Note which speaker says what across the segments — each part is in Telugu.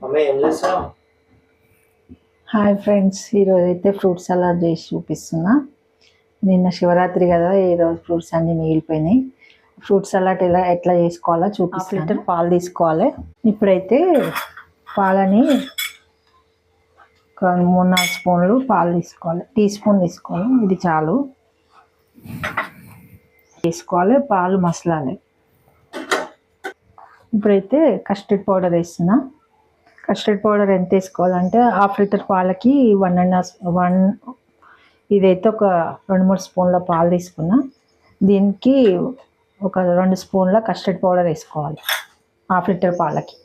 Speaker 1: అమ్మ ఏం చేస్తావు?
Speaker 2: హాయ్ ఫ్రెండ్స్, ఈరోజు అయితే ఫ్రూట్ సలాడ్ చేసి చూపిస్తున్నా. నిన్న శివరాత్రి కదా, ఈరోజు ఫ్రూట్స్ అన్నీ మిగిలిపోయినాయి. ఫ్రూట్ సలాడ్ ఎట్లా చేసుకోవాలో చూపిస్తాను. 1 లీటర్ పాలు తీసుకోవాలి. ఇప్పుడైతే పాలని ఒక 3-4 స్పూన్లు పాలు తీసుకోవాలి. టీ స్పూన్ తీసుకోవాలి, ఇది చాలు. తీసుకోవాలి, పాలు మసలాలి. ఇప్పుడైతే కస్టర్డ్ పౌడర్ వేస్తున్నా. కస్టర్డ్ పౌడర్ ఎంత వేసుకోవాలంటే 1/2 లీటర్ పాలకి 1 ఇదైతే ఒక 2-3 స్పూన్ల పాలు తీసుకున్నా. దీనికి ఒక 2 స్పూన్ల కస్టర్డ్ పౌడర్ వేసుకోవాలి 1/2 లీటర్ పాలకి.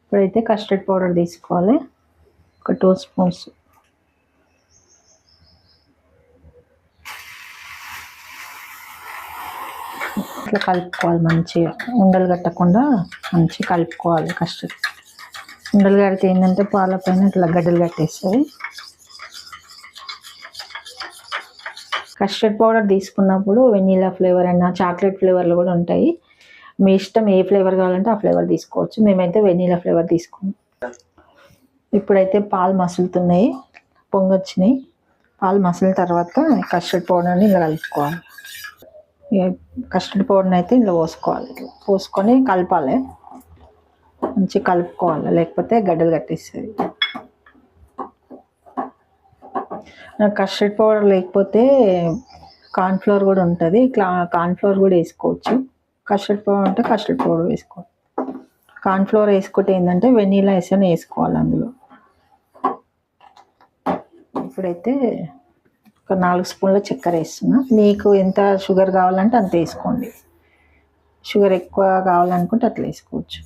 Speaker 2: ఇప్పుడైతే కస్టర్డ్ పౌడర్ తీసుకోవాలి, ఒక 2 స్పూన్స్. ఇట్లా కలుపుకోవాలి మంచిగా, ఉండలు కట్టకుండా మంచిగా కలుపుకోవాలి. కస్టర్డ్ ఉండలు కడితే ఏంటంటే పాల పైన ఇట్లా గడ్డలు కట్టేస్తుంది. కస్టర్డ్ పౌడర్ తీసుకున్నప్పుడు వెనీలా ఫ్లేవర్ అయినా చాక్లెట్ ఫ్లేవర్లు కూడా ఉంటాయి. మీ ఇష్టం, ఏ ఫ్లేవర్ కావాలంటే ఆ ఫ్లేవర్ తీసుకోవచ్చు. మేమైతే వెనీలా ఫ్లేవర్ తీసుకున్నాం. ఇప్పుడైతే పాలు మసులుతున్నాయి, పొంగొచ్చినాయి. పాలు మసిలిన తర్వాత కస్టర్డ్ పౌడర్ని ఇలా కలుపుకోవాలి. కస్టర్డ్ పౌడర్ని అయితే ఇలా పోసుకోవాలి. పోసుకొని కలపాలి, మంచిగా కలుపుకోవాలి, లేకపోతే గడ్డలు కట్టేస్తుంది. కస్టర్డ్ పౌడర్ లేకపోతే కార్న్ఫ్లోర్ కూడా ఉంటుంది, కార్న్ఫ్లోర్ కూడా వేసుకోవచ్చు. కస్టర్డ్ పౌడర్ అంటే కస్టర్డ్ పౌడర్ వేసుకోవాలి. కార్న్ఫ్లోర్ వేసుకుంటే ఏంటంటే వెనీలా ఎసెన్స్ వేసుకోవాలి అందులో. ఇప్పుడైతే ఒక 4 స్పూన్ల చక్కెర వేస్తున్నా. మీకు ఎంత షుగర్ కావాలంటే అంత వేసుకోండి. షుగర్ ఎక్కువ కావాలనుకుంటే అట్లా వేసుకోవచ్చు.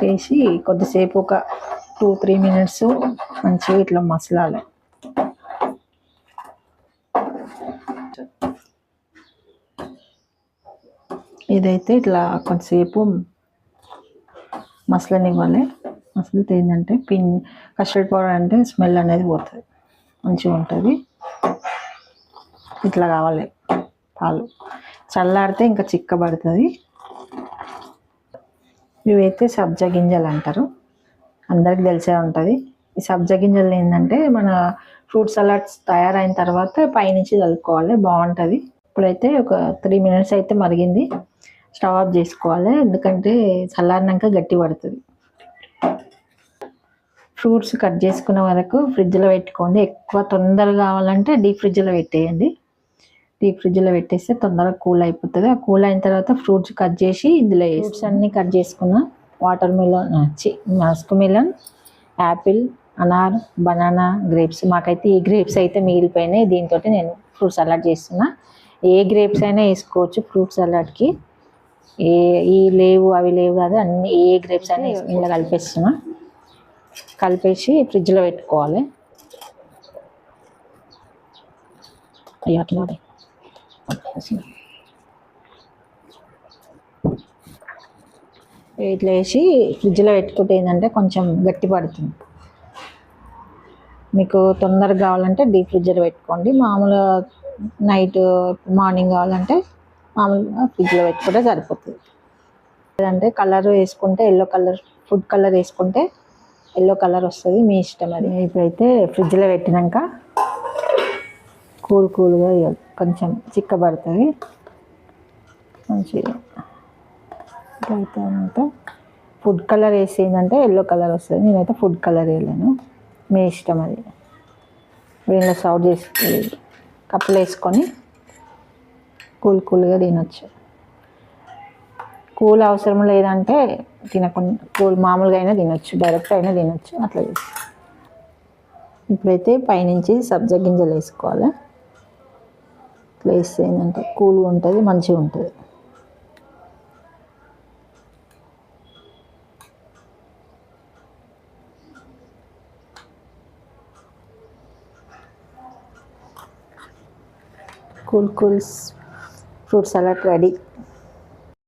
Speaker 2: వేసి కొద్దిసేపు ఒక 2-3 మినిట్స్ మంచిగా ఇట్లా మసలాలి. ఇదైతే ఇట్లా కొద్దిసేపు మసలనివ్వాలి. మసలితే ఏంటంటే కస్టర్డ్ పౌడర్ అంటే స్మెల్ అనేది పోతుంది, మంచిగా ఉంటుంది. ఇట్లా కావాలి పాలు. చల్లారితే ఇంకా చిక్కబడుతుంది. ఇవైతే సబ్జా గింజలు అంటారు, అందరికి తెలిసే ఉంటుంది. ఈ సబ్జా గింజలు ఏంటంటే మన ఫ్రూట్ సలాడ్స్ తయారైన తర్వాత పైనుంచి చల్లుకోవాలి, బాగుంటుంది. ఇప్పుడైతే ఒక 3 మినిట్స్ అయితే మరిగింది, స్టవ్ ఆఫ్ చేసుకోవాలి. ఎందుకంటే చల్లారినాక గట్టి పడుతుంది. ఫ్రూట్స్ కట్ చేసుకున్న వరకు ఫ్రిడ్జ్లో పెట్టుకోండి. ఎక్కువ తొందరగా కావాలంటే డీప్ ఫ్రిడ్జ్లో పెట్టేయండి. డీప్ ఫ్రిడ్జ్లో పెట్టేస్తే తొందరగా కూల్ అయిపోతుంది. ఆ కూల్ అయిన తర్వాత ఫ్రూట్స్ కట్ చేసి ఇందులో ఫ్రూట్స్ అన్నీ కట్ చేసుకున్న watermelon, muskmelon, apple, అనార్, బనానా, గ్రేప్స్. మాకైతే ఈ గ్రేప్స్ అయితే మిగిలిపోయినాయి. దీంతో నేను ఫ్రూట్ సలాడ్ చేస్తున్నా. ఏ గ్రేప్స్ అయినా వేసుకోవచ్చు ఫ్రూట్ సలాడ్కి. ఈ లేవు అవి లేవు కాదు, అన్ని ఏ గ్రేప్స్ అయినా ఇలా కలిపేస్తున్నా. కలిపేసి ఫ్రిడ్జ్లో పెట్టుకోవాలి. అట్లా ఇట్లా వేసి ఫ్రిడ్జ్లో పెట్టుకుంటే ఏంటంటే కొంచెం గట్టి పడుతుంది. మీకు తొందరగా కావాలంటే డీప్ ఫ్రిడ్జ్లో పెట్టుకోండి. మామూలుగా నైట్ మార్నింగ్ కావాలంటే మామూలుగా ఫ్రిడ్జ్లో పెట్టుకుంటే సరిపోతుంది. లేదంటే కలర్ వేసుకుంటే ఎల్లో కలర్, ఫుడ్ కలర్ వేసుకుంటే ఎల్లో కలర్ వస్తుంది, మీ ఇష్టం అది. ఇప్పుడైతే ఫ్రిడ్జ్లో పెట్టినాక కూల్గా కొంచెం చిక్కబడుతుంది మంచిగా. అయితే ఫుడ్ కలర్ వేసిందంటే ఎల్లో కలర్ వస్తుంది. నేనైతే ఫుడ్ కలర్ వేయలేను, మీ ఇష్టం అది. వీళ్ళ సర్వ్ చేసి కప్పులు వేసుకొని కూల్గా తినొచ్చు. కూల్ అవసరం లేదంటే తినకుండా మామూలుగా అయినా తినొచ్చు, డైరెక్ట్ అయినా తినొచ్చు, అట్లా చేసి. ఇప్పుడైతే పైనుంచి సబ్జా గింజలు వేసుకోవాలి. ఇట్లా వేస్తే ఏంటంటే కూల్గా ఉంటుంది, మంచిగా ఉంటుంది. Cool fruit salad ready.